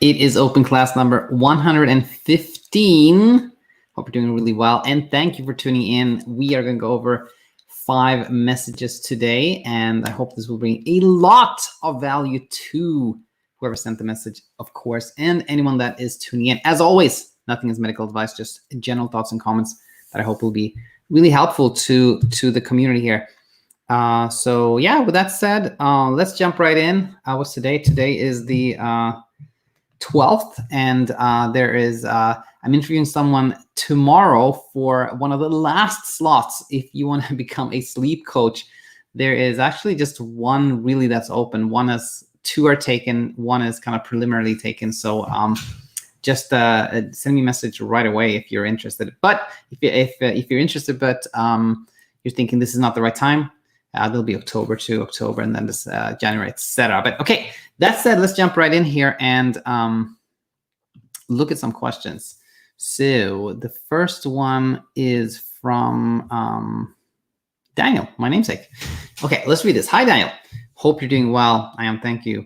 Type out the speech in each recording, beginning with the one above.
It is open class number 115. Hope you're doing really well. And thank you for tuning in. We are going to go over 5 messages today. And I hope this will bring a lot of value to whoever sent the message, of course, and anyone that is tuning in. As always, nothing is medical advice, just general thoughts and comments that I hope will be really helpful to the community here. So yeah, with that said, let's jump right in. What's today? Today is the 12th, and I'm interviewing someone tomorrow for one of the last slots. If you want to become a sleep coach, there is actually just one really that's open. Two are taken, one is kind of preliminarily taken. So just send me a message right away if you're interested. But if you're interested, but you're thinking this is not the right time, there'll be October to October, and then this January, etc. But okay, that said, let's jump right in here and look at some questions. So the first one is from Daniel, my namesake. Okay, let's read this. Hi, Daniel. Hope you're doing well. I am, thank you.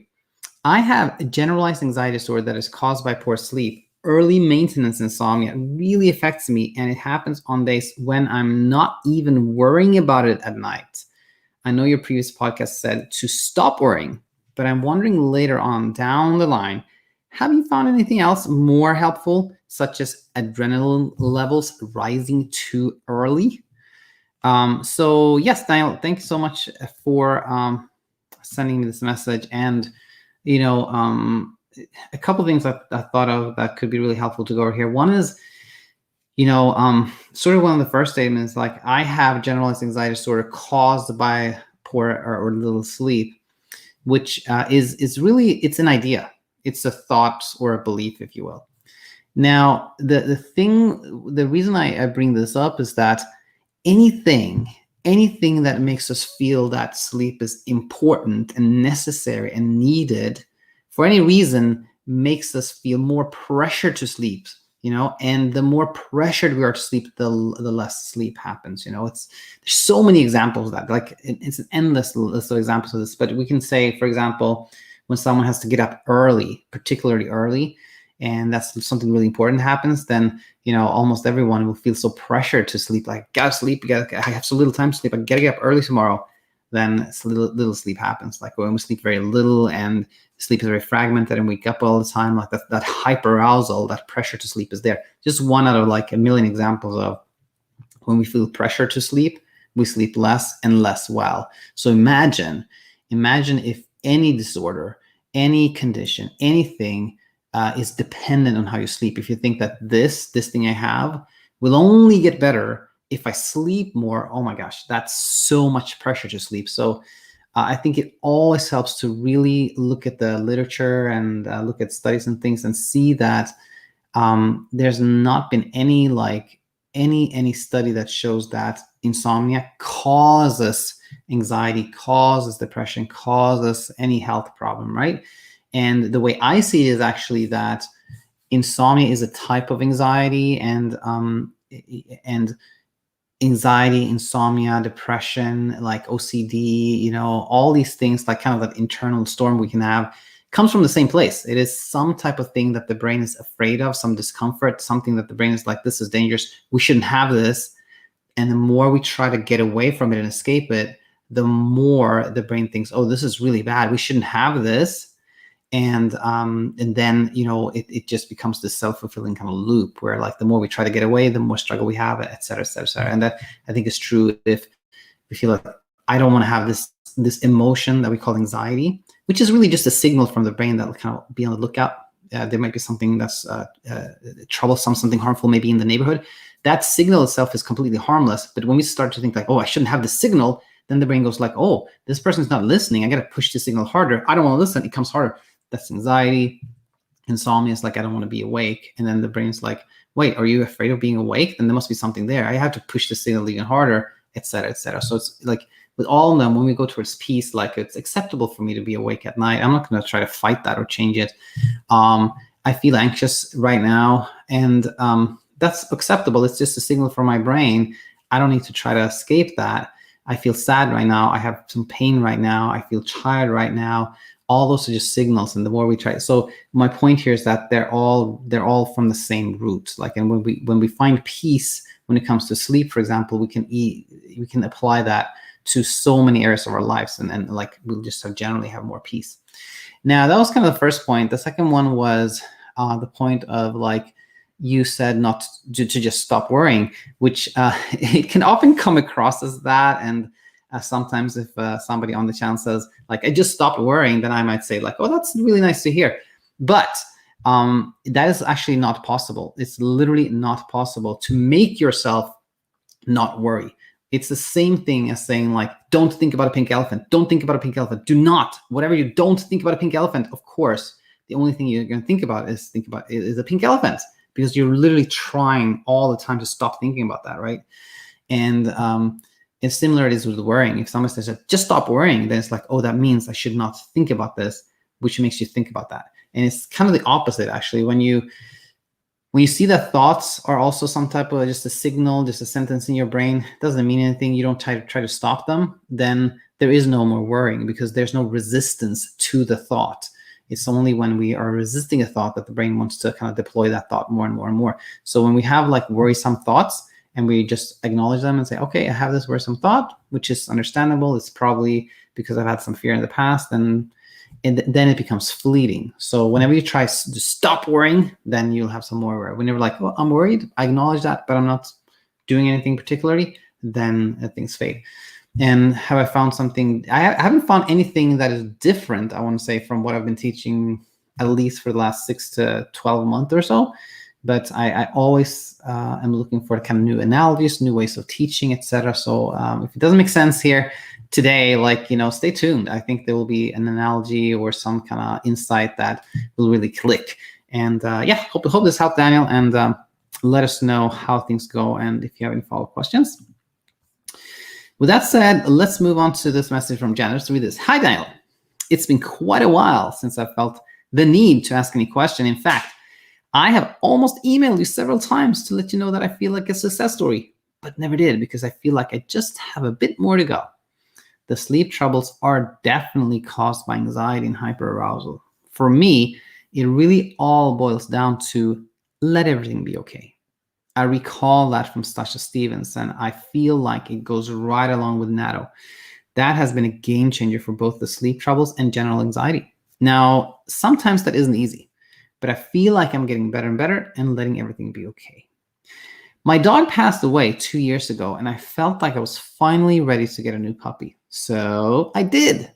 I have a generalized anxiety disorder that is caused by poor sleep. Early maintenance insomnia really affects me, and it happens on days when I'm not even worrying about it at night. I know your previous podcast said to stop worrying, but I'm wondering later on down the line, have you found anything else more helpful, such as adrenaline levels rising too early? So yes, Daniel, thank you so much for sending me this message. And, you know, a couple of things I thought of that could be really helpful to go over here. One is, you know, sort of one of the first statements, like I have generalized anxiety disorder caused by poor or little sleep, which is really, it's an idea. It's a thought or a belief, if you will. Now, the reason I bring this up is that anything that makes us feel that sleep is important and necessary and needed for any reason makes us feel more pressure to sleep, you know, and the more pressured we are to sleep, the less sleep happens. You know, there's so many examples of that, like it's an endless list of examples of this, but we can say, for example, when someone has to get up early, particularly early, and that's something really important happens, then, you know, almost everyone will feel so pressured to sleep, like, gotta sleep, I have so little time to sleep, I gotta get up early tomorrow. Then little sleep happens. Like when we sleep very little and sleep is very fragmented and wake up all the time, like that hyperarousal, that pressure to sleep is there. Just one out of like a million examples of when we feel pressure to sleep, we sleep less and less well. So imagine if any disorder, any condition, anything is dependent on how you sleep. If you think that this thing I have will only get better if I sleep more, oh my gosh, that's so much pressure to sleep. So I think it always helps to really look at the literature and look at studies and things and see that there's not been any study that shows that insomnia causes anxiety, causes depression, causes any health problem, right? And the way I see it is actually that insomnia is a type of anxiety, and anxiety, insomnia, depression, like OCD, you know, all these things, like kind of that internal storm we can have, comes from the same place. It is some type of thing that the brain is afraid of, some discomfort, something that the brain is like, this is dangerous, we shouldn't have this. And the more we try to get away from it and escape it, the more the brain thinks, oh, this is really bad, we shouldn't have this. And then, you know, it just becomes this self-fulfilling kind of loop where, like, the more we try to get away, the more struggle we have, et cetera, et cetera, et cetera. And that, I think, is true if we feel like, I don't want to have this emotion that we call anxiety, which is really just a signal from the brain that will kind of be on the lookout. There might be something that's troublesome, something harmful maybe in the neighborhood. That signal itself is completely harmless. But when we start to think like, oh, I shouldn't have this signal, then the brain goes like, oh, this person's not listening, I got to push the signal harder. I don't want to listen. It comes harder. That's anxiety. Insomnia is like, I don't want to be awake. And then the brain's like, wait, are you afraid of being awake? Then there must be something there. I have to push the signal even harder, et cetera, et cetera. So it's like with all of them, when we go towards peace, like, it's acceptable for me to be awake at night. I'm not going to try to fight that or change it. I feel anxious right now, and that's acceptable. It's just a signal from my brain. I don't need to try to escape that. I feel sad right now. I have some pain right now. I feel tired right now. All those are just signals, and the more we try. So my point here is that they're all from the same root. Like, and when we find peace when it comes to sleep, for example, we can apply that to so many areas of our lives, and like we'll just generally have more peace. Now, that was kind of the first point. The second one was the point of, like, you said not to just stop worrying, which it can often come across as that. And sometimes if somebody on the channel says, like, I just stopped worrying, then I might say, like, oh, that's really nice to hear. But that is actually not possible. It's literally not possible to make yourself not worry. It's the same thing as saying, like, don't think about a pink elephant. Don't think about a pink elephant. Do not. Whatever you don't think about a pink elephant, of course, the only thing you're going to think about is a pink elephant, because you're literally trying all the time to stop thinking about that, right? And it's similar it is with worrying. If someone says, just stop worrying, then it's like, oh, that means I should not think about this, which makes you think about that. And it's kind of the opposite, actually. When you see that thoughts are also some type of just a signal, just a sentence in your brain, doesn't mean anything, you don't try to stop them, then there is no more worrying, because there's no resistance to the thought. It's only when we are resisting a thought that the brain wants to kind of deploy that thought more and more and more. So when we have, like, worrisome thoughts, and we just acknowledge them and say, okay, I have this worrisome thought, which is understandable. It's probably because I've had some fear in the past, and then it becomes fleeting. So whenever you try to stop worrying, then you'll have some more worry. Whenever, like, well, I'm worried, I acknowledge that, but I'm not doing anything particularly, then things fade. And have I found something? I haven't found anything that is different, I want to say, from what I've been teaching, at least for the last 6 to 12 months or so. But I always am looking for kind of new analogies, new ways of teaching, etc. So if it doesn't make sense here today, like, stay tuned. I think there will be an analogy or some kind of insight that will really click. And yeah, hope this helped, Daniel. And let us know how things go, and if you have any follow-up questions. With that said, let's move on to this message from Jenn. Let's read this. Hi, Daniel. It's been quite a while since I felt the need to ask any question. In fact, I have almost emailed you several times to let you know that I feel like a success story, but never did, because I feel like I just have a bit more to go. The sleep troubles are definitely caused by anxiety and hyperarousal. For me, it really all boils down to let everything be okay. I recall that from Stasha Stevens, and I feel like it goes right along with Natto. That has been a game changer for both the sleep troubles and general anxiety. Now, sometimes that isn't easy, but I feel like I'm getting better and better and letting everything be okay. My dog passed away 2 years ago, and I felt like I was finally ready to get a new puppy. So I did.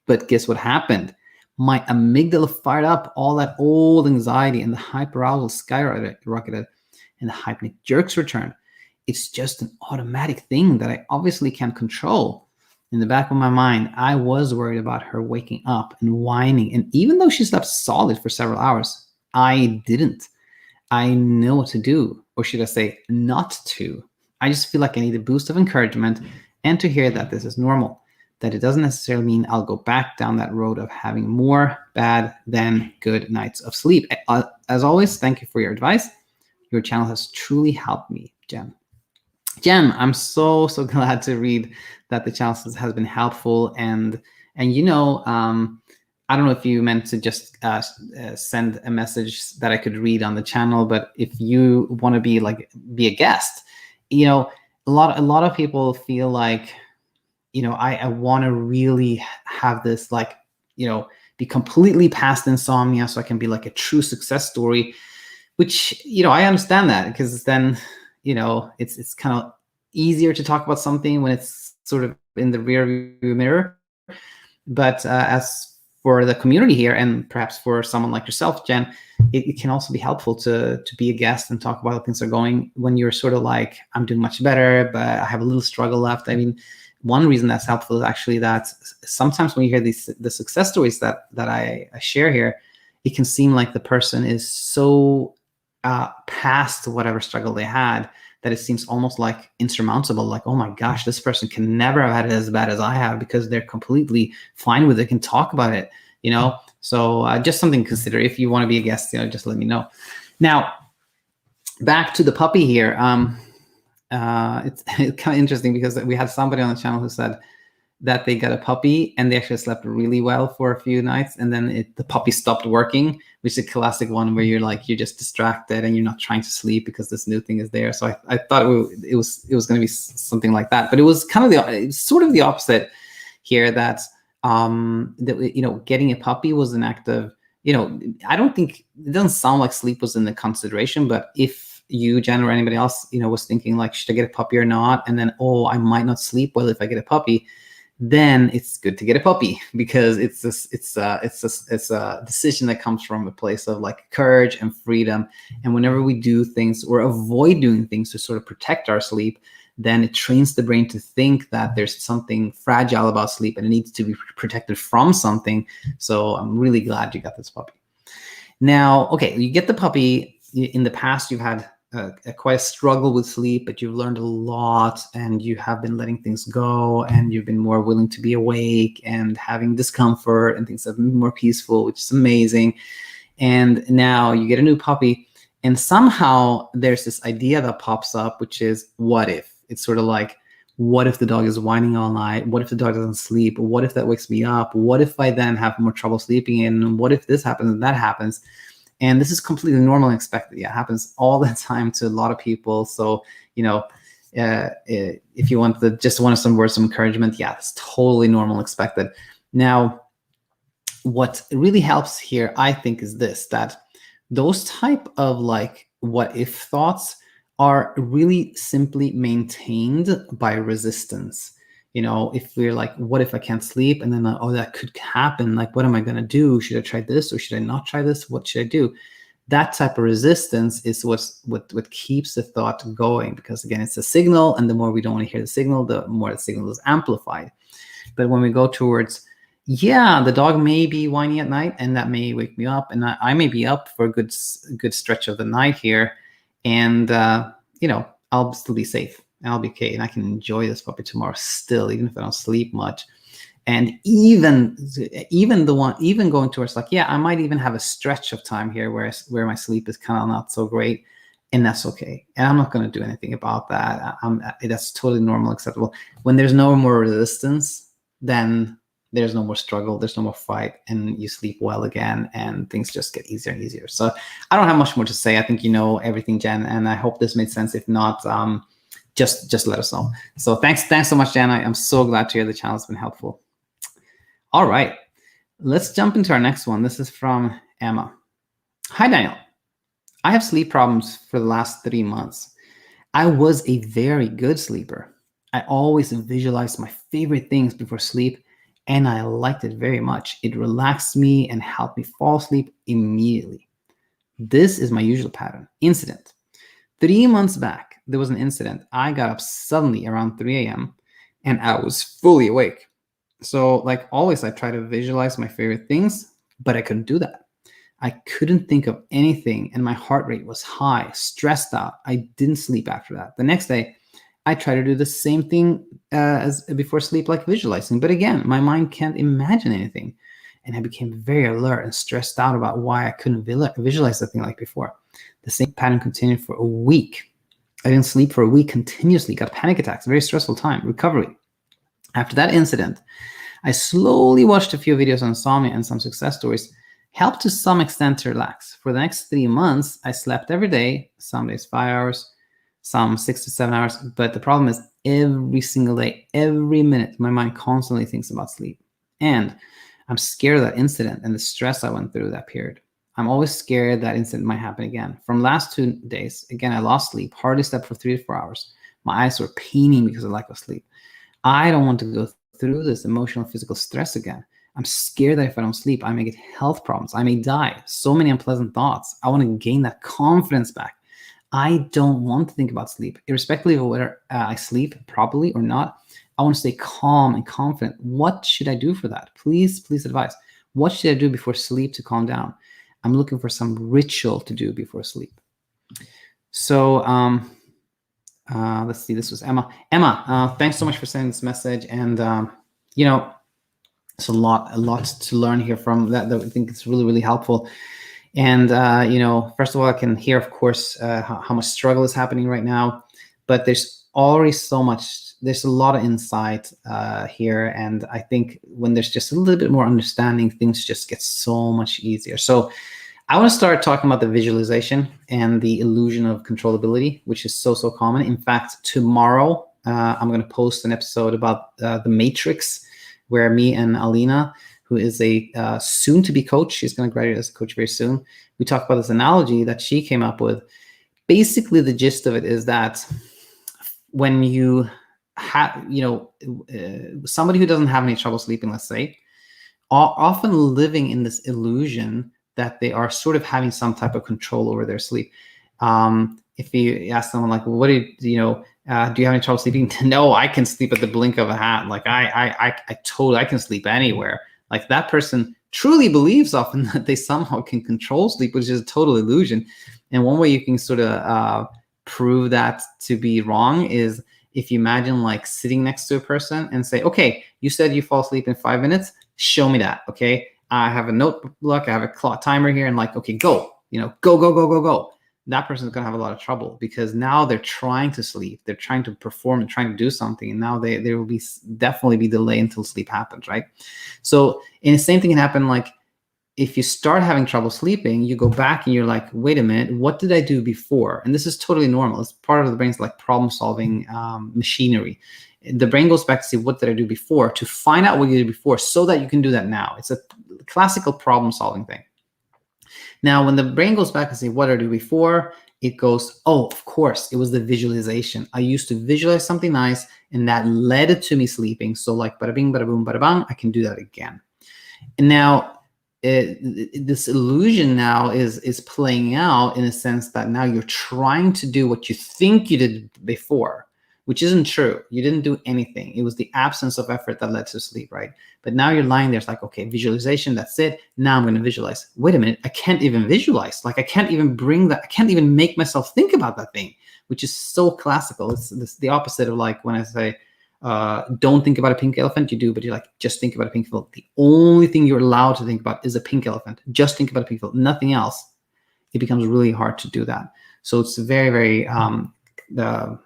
But guess what happened? My amygdala fired up, all that old anxiety, and the hyperarousal skyrocketed, and the hypnic jerks returned. It's just an automatic thing that I obviously can't control. In the back of my mind, I was worried about her waking up and whining. And even though she slept solid for several hours, I didn't. I know what to do, or should I say not to. I just feel like I need a boost of encouragement, and to hear that this is normal, that it doesn't necessarily mean I'll go back down that road of having more bad than good nights of sleep. As always, thank you for your advice. Your channel has truly helped me, Jenn. Jenn, I'm so glad to read that the channel has been helpful. And I don't know if you meant to just send a message that I could read on the channel, but if you want to be a guest, a lot of people feel like, I want to really have this, be completely past insomnia, so I can be like a true success story, which, I understand that, because then, it's kind of easier to talk about something when it's sort of in the rear view mirror. But as for the community here, and perhaps for someone like yourself, Jenn, it can also be helpful to be a guest and talk about how things are going when you're sort of like, I'm doing much better, but I have a little struggle left. I mean, one reason that's helpful is actually that sometimes when you hear the success stories that I share here, it can seem like the person is so past whatever struggle they had that it seems almost like insurmountable. Like, oh my gosh, this person can never have had it as bad as I have, because they're completely fine with it, can talk about it, So just something to consider. If you want to be a guest, just let me know. Now, back to the puppy here. It's kind of interesting, because we had somebody on the channel who said, that they got a puppy, and they actually slept really well for a few nights, and then the puppy stopped working, which is a classic one where you're just distracted and you're not trying to sleep because this new thing is there. So I thought it was going to be something like that, but it was kind of sort of the opposite here. That getting a puppy was an act of, I don't think, it doesn't sound like sleep was in the consideration, but if you, Jen, or anybody else, was thinking like, should I get a puppy or not? And then, oh, I might not sleep well if I get a puppy, then it's good to get a puppy, because it's a decision that comes from a place of like courage and freedom. And whenever we do things or avoid doing things to sort of protect our sleep, then it trains the brain to think that there's something fragile about sleep and it needs to be protected from something. So I'm really glad you got this puppy. Now, okay, you get the puppy. In the past, you've had quite a struggle with sleep, but you've learned a lot, and you have been letting things go, and you've been more willing to be awake and having discomfort, and things have been more peaceful, which is amazing. And now you get a new puppy, and somehow there's this idea that pops up, which is, what if? It's sort of like, what if the dog is whining all night? What if the dog doesn't sleep? What if that wakes me up? What if I then have more trouble sleeping in? What if this happens and that happens? And this is completely normal and expected. Yeah, it happens all the time to a lot of people. So, if you want some words of encouragement, yeah, it's totally normal and expected. Now, what really helps here, I think, is this, that those type of like what if thoughts are really simply maintained by resistance. If we're like, what if I can't sleep? And then, oh, that could happen. Like, what am I going to do? Should I try this or should I not try this? What should I do? That type of resistance is what keeps the thought going, because again, it's a signal, and the more we don't want to hear the signal, the more the signal is amplified. But when we go towards, yeah, the dog may be whining at night, and that may wake me up, and I may be up for a good stretch of the night here, and I'll still be safe. I'll be okay, and I can enjoy this puppy tomorrow still, even if I don't sleep much. And even going towards like, yeah, I might even have a stretch of time here where my sleep is kind of not so great, and that's okay. And I'm not going to do anything about that. That's totally normal, acceptable. When there's no more resistance, then there's no more struggle, there's no more fight, and you sleep well again, and things just get easier and easier. So I don't have much more to say. I think you know everything, Jen, and I hope this made sense. If not, just let us know. So thanks so much, Jen. I'm so glad to hear the channel has been helpful. All right, let's jump into our next one. This is from Emma. Hi, Daniel. I have sleep problems for the last 3 months. I was a very good sleeper. I always visualized my favorite things before sleep, and I liked it very much. It relaxed me and helped me fall asleep immediately. This is my usual pattern. Incident. 3 months back, there was an incident. I got up suddenly around 3 a.m. and I was fully awake. So like always, I try to visualize my favorite things, but I couldn't do that. I couldn't think of anything, and my heart rate was high, stressed out. I didn't sleep after that. The next day, I try to do the same thing as before sleep, like visualizing. But again, my mind can't imagine anything. And I became very alert and stressed out about why I couldn't visualize the thing like before. The same pattern continued for a week. I didn't sleep for a week continuously, got panic attacks, very stressful time, recovery. After that incident, I slowly watched a few videos on Insomnia and some success stories, helped to some extent to relax. For the next 3 months, I slept every day, some days 5 hours, some 6 to 7 hours. But the problem is every single day, every minute, my mind constantly thinks about sleep. And I'm scared of that incident and the stress I went through that period. I'm always scared that incident might happen again. From last 2 days, again, I lost sleep, hardly slept for 3 to 4 hours. My eyes were paining because of lack of sleep. I don't want to go through this emotional, physical stress again. I'm scared that if I don't sleep, I may get health problems. I may die. So many unpleasant thoughts. I want to gain that confidence back. I don't want to think about sleep, irrespective of whether I sleep properly or not. I want to stay calm and confident. What should I do for that? Please advise. What should I do before sleep to calm down? I'm looking for some ritual to do before sleep. So let's see. This was Emma. Emma, thanks so much for sending this message. And it's a lot to learn here from that. I think it's really, really helpful. And first of all, I can hear, of course, how much struggle is happening right now. But there's already so much there's a lot of insight here, and I think when there's just a little bit more understanding, things just get so much easier. So I want to start talking about the visualization and the illusion of controllability, which is so common. In fact, tomorrow I'm going to post an episode about the Matrix, where me and Alina, who is a soon-to-be coach, she's going to graduate as a coach very soon, we talk about this analogy that she came up with. Basically, the gist of it is that when you have, somebody who doesn't have any trouble sleeping, let's say, are often living in this illusion that they are sort of having some type of control over their sleep. If you ask someone like, well, what do you have any trouble sleeping? No, I can sleep at the blink of a hat. Like I can sleep anywhere. Like that person truly believes often that they somehow can control sleep, which is a total illusion. And one way you can sort of prove that to be wrong is if you imagine like sitting next to a person and say, okay, you said you fall asleep in 5 minutes. Show me that. Okay. I have a notebook, I have a clock timer here, and like, okay, go, go. That person's going to have a lot of trouble because now they're trying to sleep, they're trying to perform and trying to do something, and now there will definitely be delay until sleep happens, right? So, and the same thing can happen. Like, if you start having trouble sleeping, you go back and you're like, wait a minute, what did I do before? And this is totally normal. It's part of the brain's like problem-solving machinery. The brain goes back to see, what did I do before, to find out what you did before so that you can do that now. It's a classical problem-solving thing. Now, when the brain goes back and say, what did I do before? It goes, oh, of course, it was the visualization. I used to visualize something nice, and that led to me sleeping. So like, bada bing, bada boom, bada bang, I can do that again. And now, this illusion now is playing out in a sense that now you're trying to do what you think you did before, which isn't true. You didn't do anything. It was the absence of effort that led to sleep, right? But now you're lying there. It's like, okay, visualization, that's it. Now I'm going to visualize. Wait a minute, I can't even visualize. Like I can't even I can't even make myself think about that thing, which is so classical. It's the opposite of like when I say, don't think about a pink elephant, you do, but you're like, just think about a pink elephant. The only thing you're allowed to think about is a pink elephant. Just think about a pink elephant, nothing else. It becomes really hard to do that. So it's very, very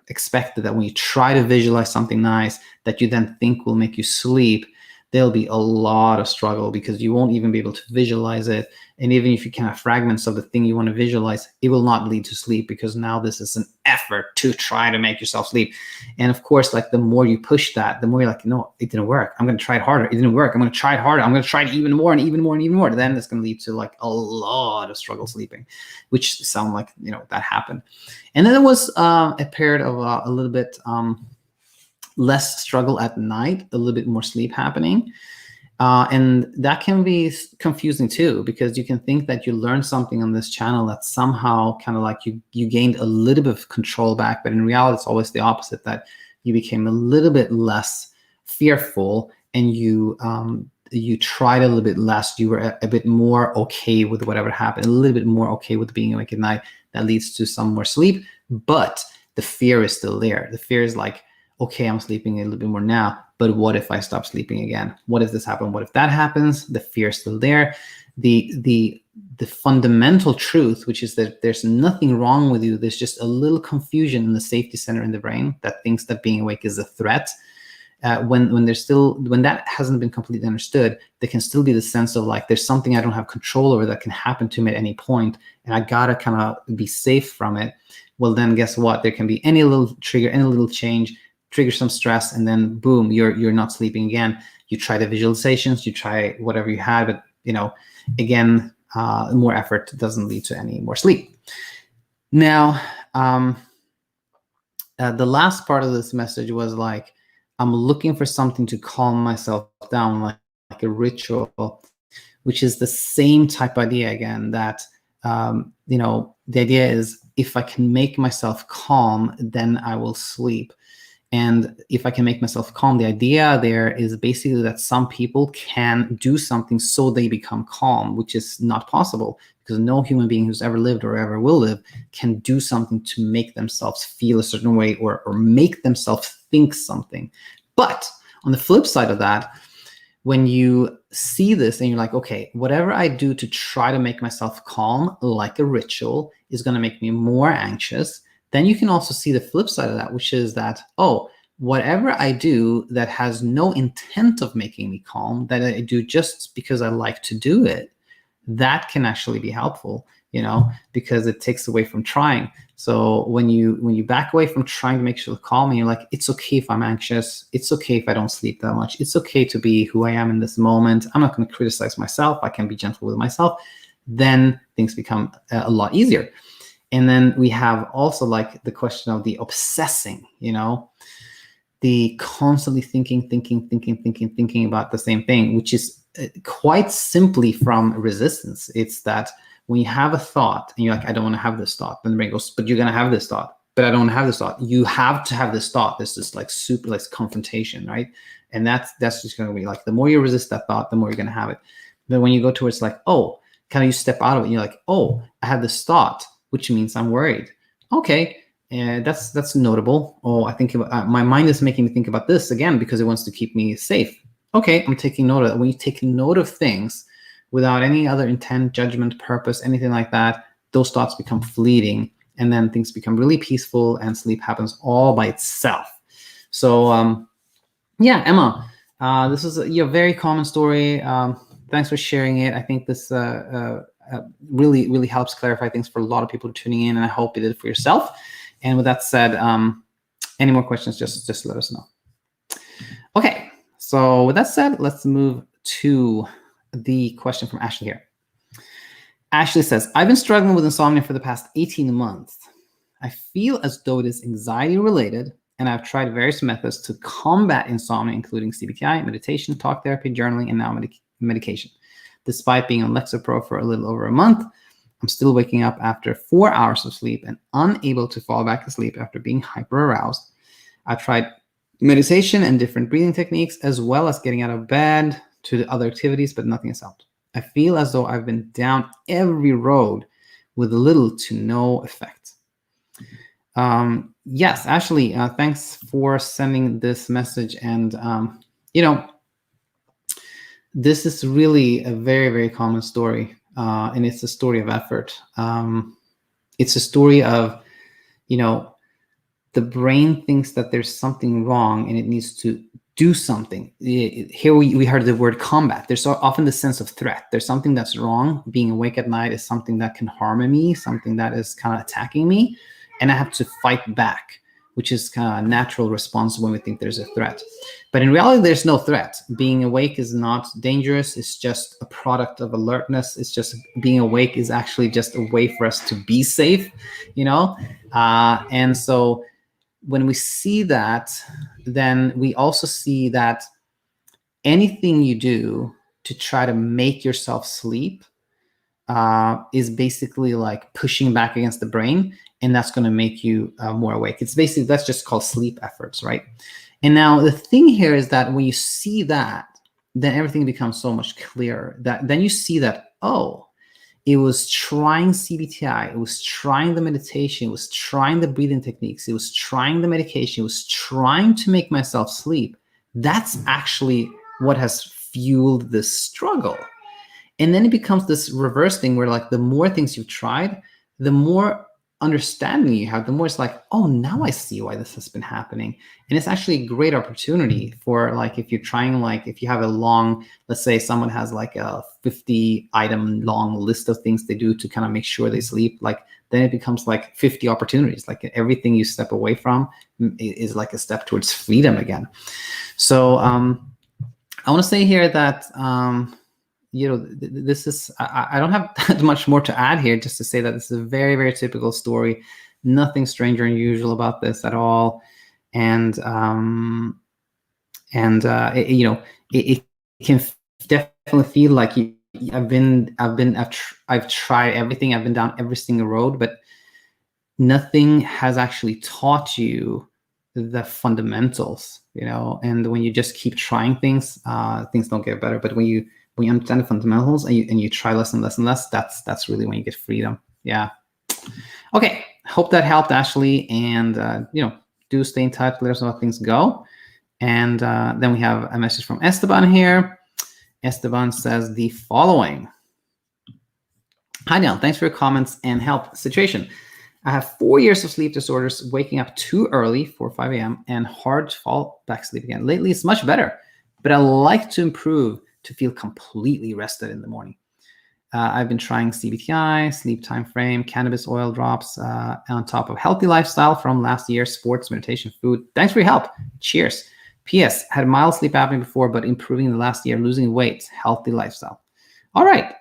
expected that when you try to visualize something nice that you then think will make you sleep, there'll be a lot of struggle because you won't even be able to visualize it. And even if you can have fragments of the thing you want to visualize, it will not lead to sleep because now this is an effort to try to make yourself sleep. And of course, like the more you push that, the more you're like, no, it didn't work. I'm going to try it harder. It didn't work. I'm going to try it harder. I'm going to try it even more and even more and even more. Then it's going to lead to like a lot of struggle sleeping, which sound like, that happened. And then there was a period of a little bit less struggle at night, a little bit more sleep happening. And that can be confusing too, because you can think that you learned something on this channel that somehow kind of like you gained a little bit of control back, but in reality, it's always the opposite, that you became a little bit less fearful and you tried a little bit less. You were a bit more okay with whatever happened, a little bit more okay with being awake at night. That leads to some more sleep, but the fear is still there. The fear is like, okay, I'm sleeping a little bit more now, but what if I stop sleeping again? What if this happens? What if that happens? The fear is still there. The fundamental truth, which is that there's nothing wrong with you. There's just a little confusion in the safety center in the brain that thinks that being awake is a threat. When that hasn't been completely understood, there can still be the sense of like, there's something I don't have control over that can happen to me at any point, and I gotta kind of be safe from it. Well, then guess what? There can be any little trigger, any little change, trigger some stress, and then boom, you're not sleeping again. You try the visualizations, you try whatever you had, but again, more effort doesn't lead to any more sleep. Now, the last part of this message was like, I'm looking for something to calm myself down, like a ritual, which is the same type of idea again, that the idea is if I can make myself calm, then I will sleep. And if I can make myself calm, the idea there is basically that some people can do something so they become calm, which is not possible because no human being who's ever lived or ever will live can do something to make themselves feel a certain way or make themselves think something. But on the flip side of that, when you see this and you're like, okay, whatever I do to try to make myself calm, like a ritual, is going to make me more anxious, then you can also see the flip side of that, which is that, oh, whatever I do that has no intent of making me calm, that I do just because I like to do it, that can actually be helpful, because it takes away from trying. So when you back away from trying to make yourself calm, and you're like, it's okay if I'm anxious, it's okay if I don't sleep that much, it's okay to be who I am in this moment, I'm not going to criticize myself, I can be gentle with myself, then things become a lot easier. And then we have also like the question of the obsessing, the constantly thinking about the same thing, which is quite simply from resistance. It's that when you have a thought and you're like, I don't want to have this thought, then the brain goes, but you're going to have this thought. But I don't want to have this thought. You have to have this thought. This is like super like confrontation, right? And that's just going to be like, the more you resist that thought, the more you're going to have it. But when you go towards like, oh, kind of you step out of it, and you're like, oh, I had this thought, which means I'm worried. Okay, that's notable. Oh, I think my mind is making me think about this again because it wants to keep me safe. Okay, I'm taking note of that. When you take note of things without any other intent, judgment, purpose, anything like that, those thoughts become fleeting, and then things become really peaceful, and sleep happens all by itself. So, yeah, Emma, this is a very common story. Thanks for sharing it. I think this really, really helps clarify things for a lot of people tuning in, and I hope you did it for yourself. And with that said, any more questions, just let us know. Okay, so with that said, let's move to the question from Ashely here. Ashely says, I've been struggling with insomnia for the past 18 months. I feel as though it is anxiety related, and I've tried various methods to combat insomnia, including CBTI, meditation, talk therapy, journaling, and now medication. Despite being on Lexapro for a little over a month, I'm still waking up after 4 hours of sleep and unable to fall back asleep after being hyper-aroused. I've tried meditation and different breathing techniques, as well as getting out of bed to the other activities, but nothing has helped. I feel as though I've been down every road with little to no effect. Yes, Ashely, thanks for sending this message. And, this is really a very, very common story. And it's a story of effort. It's a story of, the brain thinks that there's something wrong and it needs to do something. Here we heard the word combat. There's often the sense of threat. There's something that's wrong. Being awake at night is something that can harm me, something that is kind of attacking me, and I have to fight back, which is kind of a natural response when we think there's a threat. But in reality, there's no threat. Being awake is not dangerous. It's just a product of alertness. It's just being awake is actually just a way for us to be safe, and so when we see that, then we also see that anything you do to try to make yourself sleep is basically like pushing back against the brain, and that's going to make you more awake. It's basically, that's just called sleep efforts, right? And now the thing here is that when you see that, then everything becomes so much clearer. That then you see that, oh, it was trying CBTI, it was trying the meditation, it was trying the breathing techniques, it was trying the medication, it was trying to make myself sleep. That's actually what has fueled this struggle. And then it becomes this reverse thing where like the more things you've tried, the more understanding you have, the more it's like, oh, now I see why this has been happening. And it's actually a great opportunity for like, if you're trying, like if you have a long, let's say someone has like a 50 item long list of things they do to kind of make sure they sleep, like then it becomes like 50 opportunities. Like everything you step away from is like a step towards freedom again. So I want to say here that this is, I don't have that much more to add here, just to say that this is a very, very typical story. Nothing strange or unusual about this at all. And it can definitely feel like I've tried everything. I've been down every single road, but nothing has actually taught you the fundamentals, and when you just keep trying things, things don't get better. But when you understand the fundamentals and you try less and less and less, that's really when you get freedom. Yeah. Okay. Hope that helped, Ashely. And, do stay in touch. Let us know how things go. And then we have a message from Esteban here. Esteban says the following. Hi, Neil. Thanks for your comments and help situation. I have 4 years of sleep disorders, waking up too early, 4 or 5 a.m., and hard to fall back asleep again. Lately, it's much better, but I like to improve to feel completely rested in the morning. I've been trying CBTI, sleep time frame, cannabis oil drops on top of healthy lifestyle from last year, sports, meditation, food. Thanks for your help. Cheers. P.S. Had mild sleep apnea before, but improving in the last year, losing weight, healthy lifestyle. All right.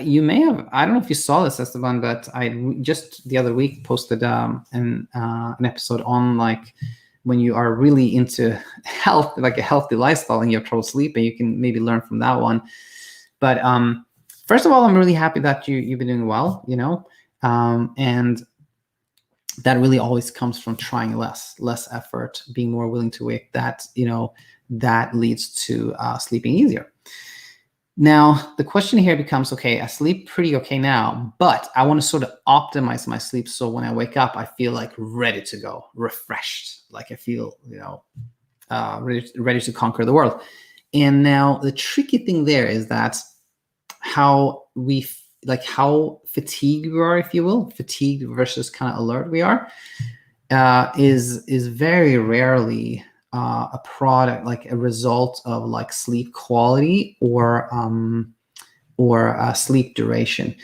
You may have, I don't know if you saw this, Esteban, but I just the other week posted an episode on like when you are really into health, like a healthy lifestyle and you have trouble sleeping, you can maybe learn from that one. But first of all, I'm really happy that you've been doing well, and that really always comes from trying less effort, being more willing to wait. That that leads to sleeping easier. Now, the question here becomes, okay, I sleep pretty okay now, but I want to sort of optimize my sleep so when I wake up, I feel like ready to go, refreshed, like I feel, ready to conquer the world. And now the tricky thing there is that how fatigued we are, if you will, fatigued versus kind of alert we are, is very rarely a product, like a result of like sleep quality or sleep duration.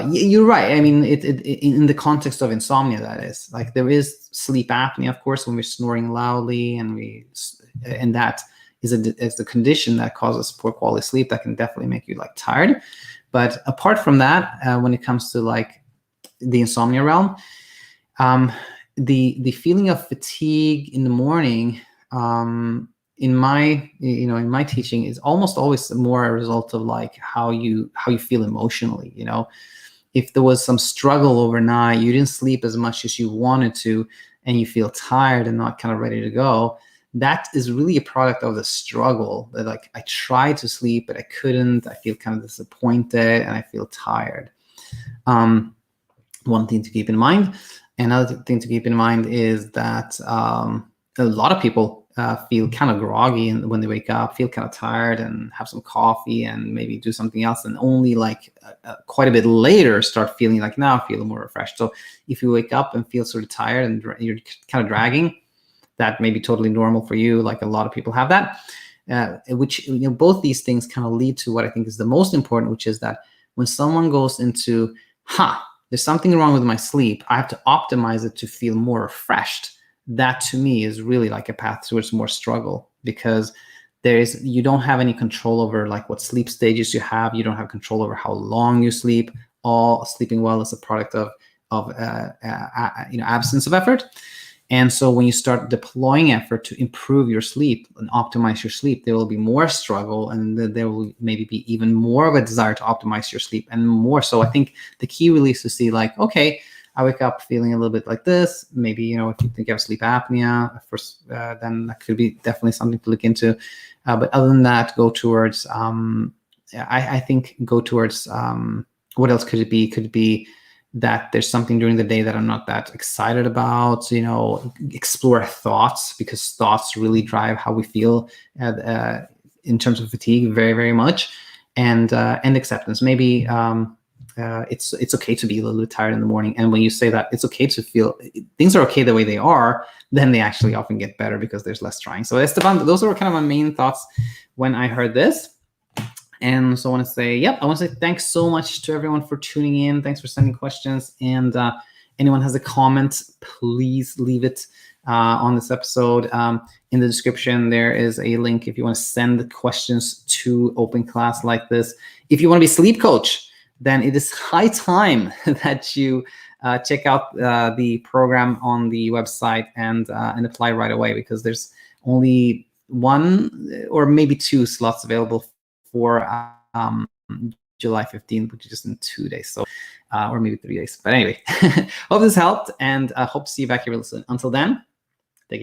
You're right. I mean, it in the context of insomnia, that is, like, there is sleep apnea, of course, when we're snoring loudly, and that is a condition that causes poor quality sleep that can definitely make you like tired. But apart from that, when it comes to like the insomnia realm, the feeling of fatigue in the morning, in my teaching, is almost always more a result of like how you feel emotionally. If there was some struggle overnight, you didn't sleep as much as you wanted to, and you feel tired and not kind of ready to go, that is really a product of the struggle. That like, I tried to sleep, but I couldn't. I feel kind of disappointed and I feel tired. One thing to keep in mind. Another thing to keep in mind is that a lot of people feel kind of groggy when they wake up, feel kind of tired, and have some coffee and maybe do something else, and only like quite a bit later start feeling like, now I feel more refreshed. So if you wake up and feel sort of tired and you're kind of dragging, that may be totally normal for you. Like a lot of people have that, which, both these things kind of lead to what I think is the most important, which is that when someone goes into, there's something wrong with my sleep, I have to optimize it to feel more refreshed. That to me is really like a path towards more struggle, because you don't have any control over like what sleep stages you have. You don't have control over how long you sleep. All sleeping well is a product of absence of effort. And so when you start deploying effort to improve your sleep and optimize your sleep, there will be more struggle, and there will maybe be even more of a desire to optimize your sleep and more. So I think the key really is to see like, okay, I wake up feeling a little bit like this. Maybe, if you think you have sleep apnea, first, then that could be definitely something to look into. But other than that, go towards, I think go towards, what else could it be? Could it be that there's something during the day that I'm not that excited about? Explore thoughts, because thoughts really drive how we feel in terms of fatigue very, very much. And acceptance. Maybe it's okay to be a little bit tired in the morning. And when you say that it's okay to feel things are okay the way they are, then they actually often get better because there's less trying. So Esteban, those were kind of my main thoughts when I heard this. And so I want to say, thanks so much to everyone for tuning in. Thanks for sending questions. And anyone has a comment, please leave it on this episode. In the description, there is a link if you want to send questions to open class like this. If you want to be a sleep coach, then it is high time that you check out the program on the website and apply right away, because there's only 1 or maybe 2 slots available for July 15th, which is just in 2 days, so or maybe 3 days. But anyway, hope this helped, and hope to see you back here real soon. Until then,